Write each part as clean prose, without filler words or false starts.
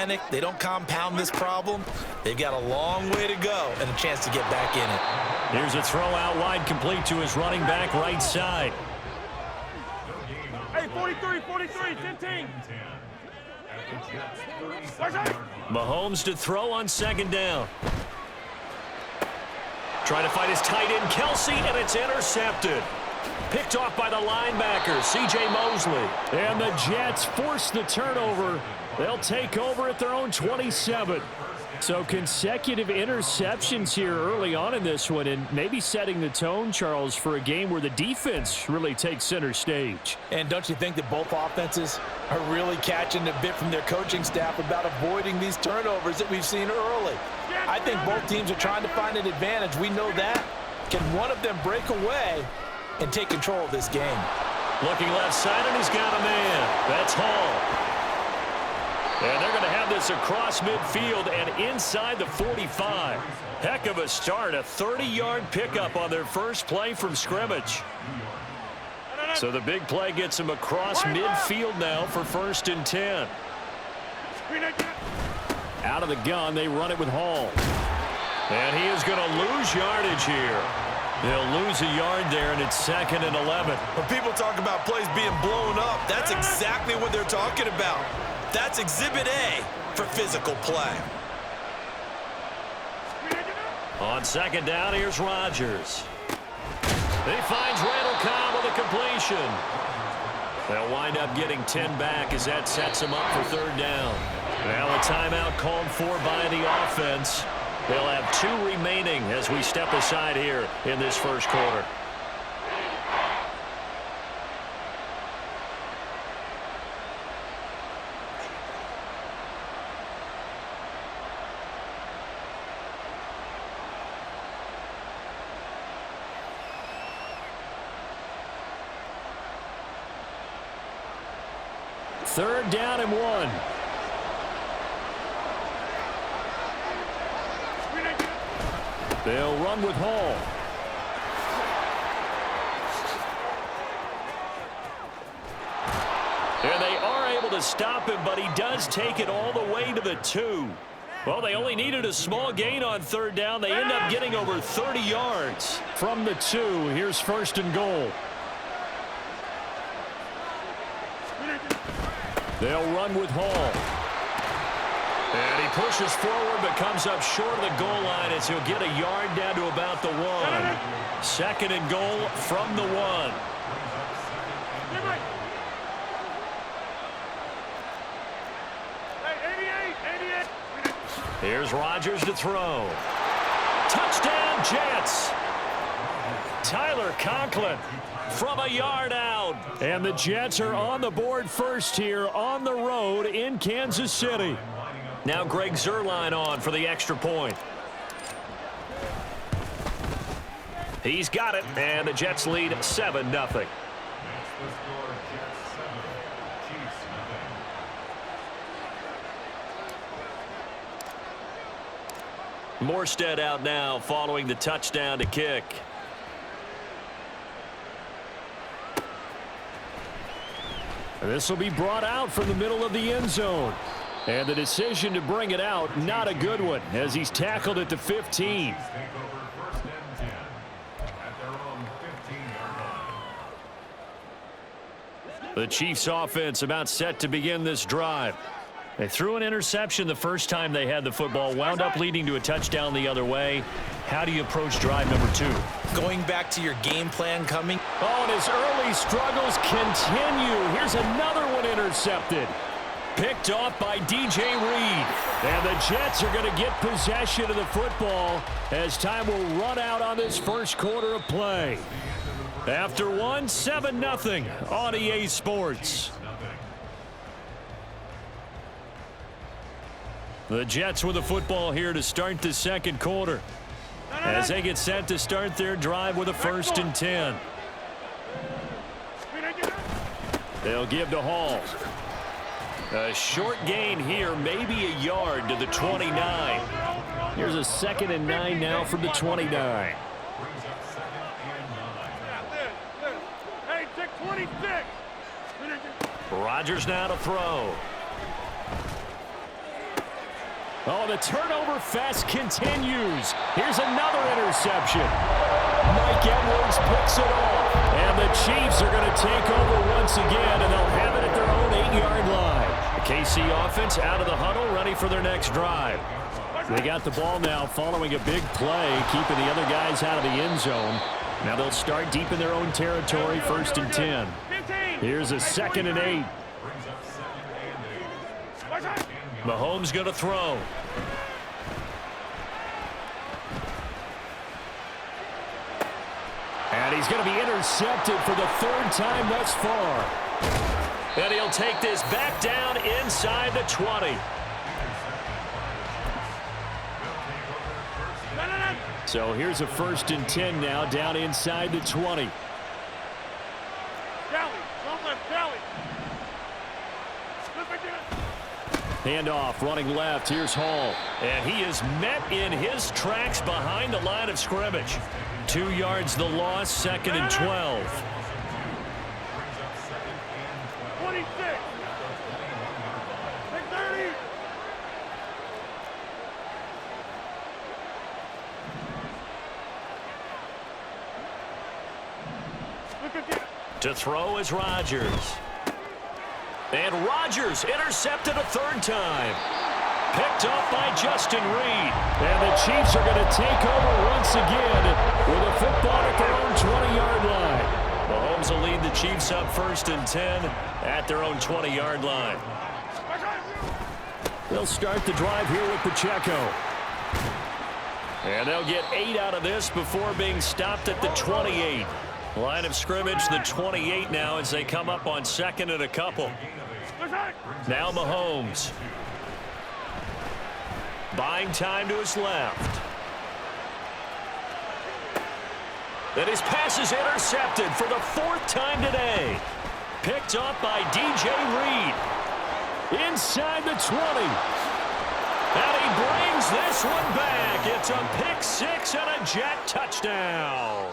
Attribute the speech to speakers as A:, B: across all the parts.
A: panic, they don't compound this problem, they've got a long way to go and a chance to get back in it.
B: Here's a throw out wide, complete to his running back right side.
C: Hey, 43, 15.
B: Mahomes to throw on second down. Trying to fight his tight end, Kelsey, and it's intercepted. Picked off by the linebacker, C.J. Mosley. And the Jets force the turnover. They'll take over at their own 27. So consecutive interceptions here early on in this one, and maybe setting the tone, Charles, for a game where the defense really takes center stage.
A: And don't you think that both offenses are really catching a bit from their coaching staff about avoiding these turnovers that we've seen early? I think both teams are trying to find an advantage. We know that. Can one of them break away and take control of this game?
B: Looking left side, and he's got a man. That's Hall. And they're going to have this across midfield and inside the 45. Heck of a start, a 30-yard pickup on their first play from scrimmage. So the big play gets them across midfield now for 1st and 10. Out of the gun, they run it with Hall. And he is going to lose yardage here. They'll lose a yard there, and it's 2nd and 11.
A: When people talk about plays being blown up, that's exactly what they're talking about. That's Exhibit A for physical play.
B: On 2nd down, here's Rodgers. He finds Randall Cobb with a completion. They'll wind up getting 10 back as that sets them up for 3rd down. Now a timeout called for by the offense. They'll have 2 remaining as we step aside here in this first quarter. Third down and 1. They'll run with Hall. And they are able to stop him, but he does take it all the way to the 2. Well, they only needed a small gain on 3rd down. They end up getting over 30 yards. From the 2, here's 1st and goal. They'll run with Hall. And he pushes forward but comes up short of the goal line as he'll get a yard down to about the 1. 2nd and goal from the 1. Here's Rodgers to throw. Touchdown, Jets. Tyler Conklin from a yard out. And the Jets are on the board first here on the road in Kansas City. Now Greg Zuerlein on for the extra point. He's got it, and the Jets lead 7-0. Morstead out now following the touchdown to kick. This will be brought out from the middle of the end zone. And the decision to bring it out, not a good one, as he's tackled at the 15. The Chiefs offense about set to begin this drive. They threw an interception the first time they had the football, wound up leading to a touchdown the other way. How do you approach drive number 2?
A: Going back to your game plan coming.
B: Oh, and his early struggles continue. Here's another one intercepted. Picked off by DJ Reed. And the Jets are going to get possession of the football as time will run out on this first quarter of play. After 7-0 on EA Sports. The Jets with the football here to start the second quarter as they get set to start their drive with a 1st and 10. They'll give to Hall. A short gain here, maybe a yard to the 29. Here's a 2nd and 9 now from the 29.
C: Hey, 26.
B: Rodgers now to throw. Oh, the turnover fest continues. Here's another interception. Mike Edwards picks it off. And the Chiefs are going to take over once again, and they'll have it at their own 8-yard line. The KC offense out of the huddle, ready for their next drive. They got the ball now following a big play, keeping the other guys out of the end zone. Now they'll start deep in their own territory, 1st and 10. Here's a 2nd and 8. Mahomes going to throw. And he's going to be intercepted for the 3rd time thus far. And he'll take this back down inside the 20. So here's a 1st and 10 now, down inside the 20. Handoff, running left. Here's Hall. And he is met in his tracks behind the line of scrimmage. 2 yards the loss, 2nd and 12.
C: 26. 30.
B: To throw is Rodgers. And Rodgers intercepted a 3rd time. Picked up by Justin Reed. And the Chiefs are going to take over once again with a football at their own 20-yard line. Mahomes will lead the Chiefs up 1st and 10 at their own 20-yard line. They'll start the drive here with Pacheco. And they'll get 8 out of this before being stopped at the 28. Line of scrimmage, the 28 now as they come up on 2nd and a couple. Now Mahomes. Buying time to his left. And his pass is intercepted for the 4th time today. Picked up by DJ Reed. Inside the 20. And he brings this one back. It's a pick 6 and a Jet touchdown.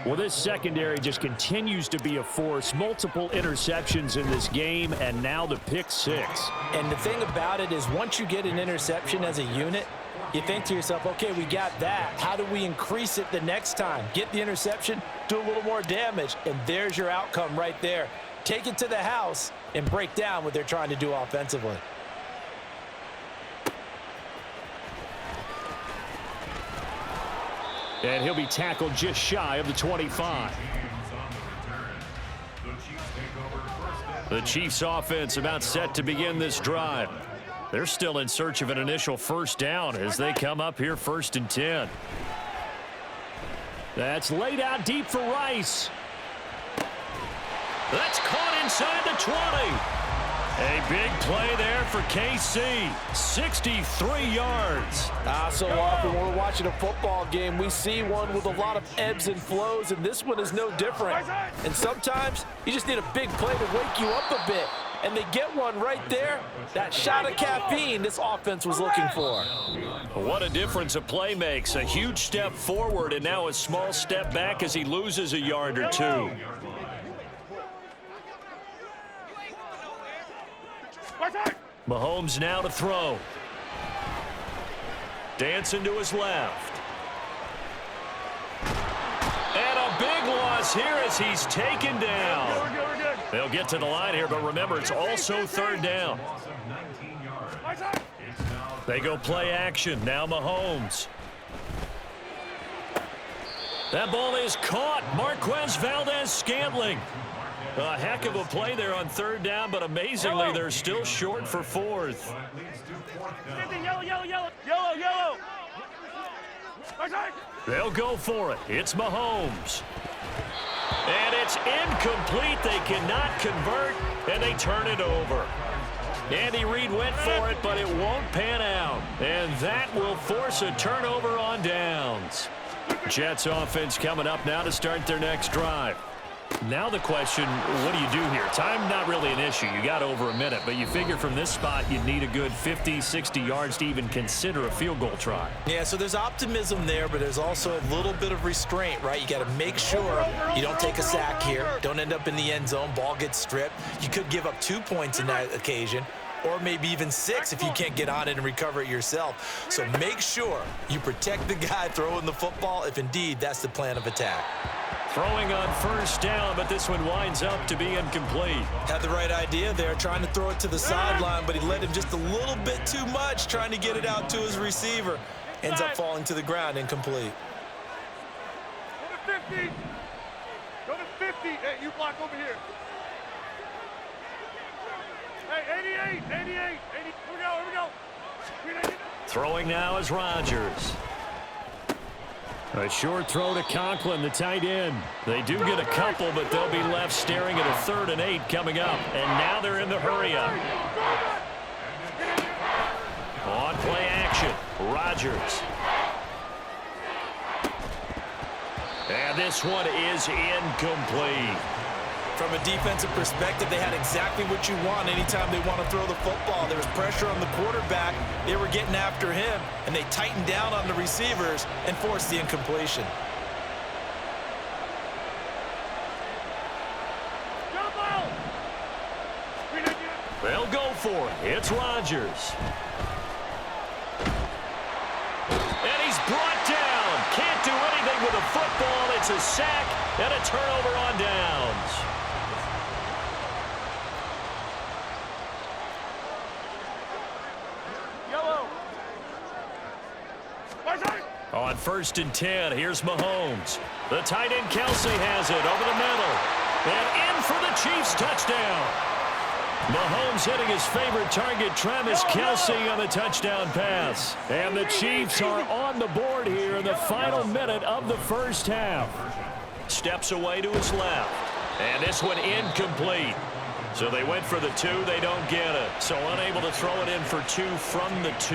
B: Well, this secondary just continues to be a force. Multiple interceptions in this game, and now the pick 6.
A: And the thing about it is once you get an interception as a unit, you think to yourself, okay, we got that. How do we increase it the next time? Get the interception, do a little more damage, and there's your outcome right there. Take it to the house and break down what they're trying to do offensively.
B: And he'll be tackled just shy of the 25. The Chiefs offense about set to begin this drive. They're still in search of an initial 1st down as they come up here 1st and 10. That's laid out deep for Rice. That's caught inside the 20. A big play there for KC. 63 yards.
A: So often when we're watching a football game, we see one with a lot of ebbs and flows, and this one is no different. And sometimes you just need a big play to wake you up a bit. And they get one right there. That shot of caffeine this offense was looking for.
B: What a difference a play makes. A huge step forward and now a small step back as he loses a yard or 2. Mahomes now to throw. Dancing to his left. And a big loss here as he's taken down. They'll get to the line here, but remember, it's also 3rd down. They go play action. Now Mahomes. That ball is caught. Marquez Valdes-Scantling. A heck of a play there on 3rd down, but amazingly, they're still short for 4th.
C: Yellow.
B: They'll go for it. It's Mahomes. And it's incomplete. They cannot convert, and they turn it over. Andy Reid went for it, but it won't pan out. And that will force a turnover on downs. Jets offense coming up now to start their next drive. Now the question, what do you do here? Time not really an issue. You got over a minute, but you figure from this spot you'd need a good 50, 60 yards to even consider a field goal try.
A: Yeah, so there's optimism there, but there's also a little bit of restraint, right? You got to make sure you don't take a sack here. Don't end up in the end zone. Ball gets stripped. You could give up 2 points in that occasion. or maybe even 6 if you can't get on it and recover it yourself. So make sure you protect the guy throwing the football if indeed that's the plan of attack.
B: Throwing on first down, but this one winds up to be incomplete.
A: Had the right idea there, trying to throw it to the sideline, but he led him just a little bit too much, trying to get it out to his receiver. Ends up falling to the ground, incomplete.
C: Go to 50. Go to 50. Hey, you block over here. Hey, 88, 88, 80. Here we go.
B: Throwing now is Rodgers. A short throw to Conklin, the tight end. They do get a couple, but they'll be left staring at a 3rd and 8 coming up. And now they're in the hurry-up. On play action, Rodgers. And this one is incomplete.
A: From a defensive perspective, they had exactly what you want anytime they want to throw the football. There was pressure on the quarterback. They were getting after him, and they tightened down on the receivers and forced the incompletion.
B: They'll go for it. It's Rodgers. And he's brought down. Can't do anything with a football. It's a sack and a turnover on downs. On 1st and 10, here's Mahomes. The tight end Kelce has it over the middle. And in for the Chiefs touchdown. Mahomes hitting his favorite target, Travis Kelce, on the touchdown pass. And the Chiefs are on the board here in the final minute of the first half. Steps away to his left. And this one incomplete. So they went for the 2, they don't get it. So unable to throw it in for 2 from the 2.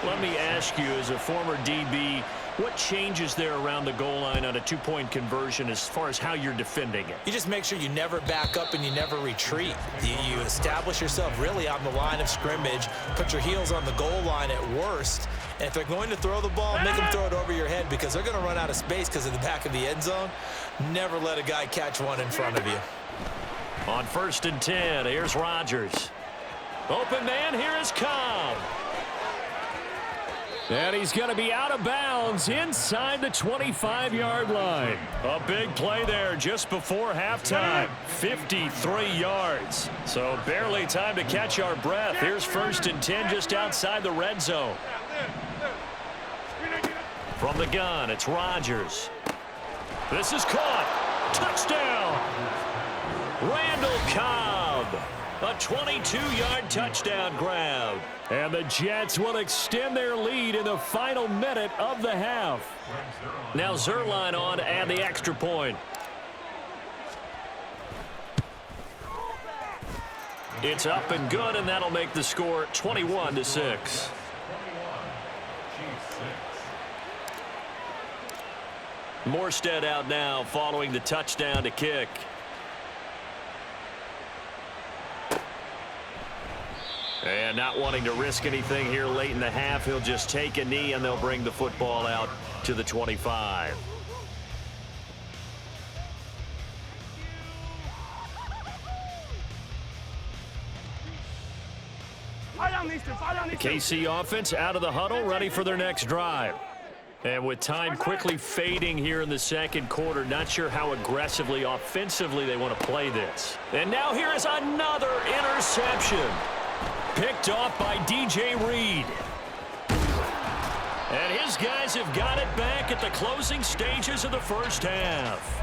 B: Let me ask you, as a former DB, what changes there around the goal line on a 2-point conversion as far as how you're defending it?
A: You just make sure you never back up and you never retreat. You establish yourself really on the line of scrimmage, put your heels on the goal line at worst, and if they're going to throw the ball, make them throw it over your head because they're going to run out of space because of the back of the end zone. Never let a guy catch one in front of you.
B: On 1st and 10, here's Rodgers. Open man, here is Cobb. And he's going to be out of bounds inside the 25-yard line. A big play there just before halftime. 53 yards. So barely time to catch our breath. Here's 1st and 10 just outside the red zone. From the gun, it's Rodgers. This is caught. Touchdown. Randall Cobb, a 22-yard touchdown grab. And the Jets will extend their lead in the final minute of the half. Now Zuerlein on to add the extra point. It's up and good, and that'll make the score 21-6. Morstead out now following the touchdown to kick. And not wanting to risk anything here late in the half, he'll just take a knee and they'll bring the football out to the 25. The KC offense out of the huddle, ready for their next drive. And with time quickly fading here in the second quarter, not sure how aggressively, offensively they want to play this. And now here is another interception. Picked off by DJ Reed. And his guys have got it back at the closing stages of the first half.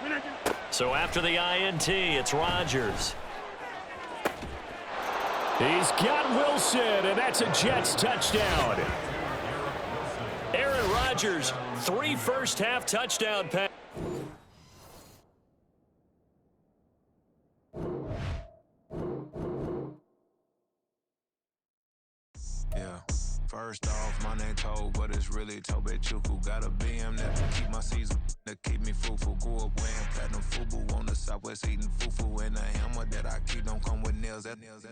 C: No.
B: So after the INT, it's Rodgers. He's got Wilson, and that's a Jets touchdown. Aaron Rodgers, 3 first-half touchdown passes.
D: Yeah. First off, my name Toad, but it's really Tobe Chuku. Got a BM that to keep my season, that keep me fruitful. Grew up wearing platinum FUBU on the Southwest, eating fufu. And a hammer that I keep don't come with nails. That nails.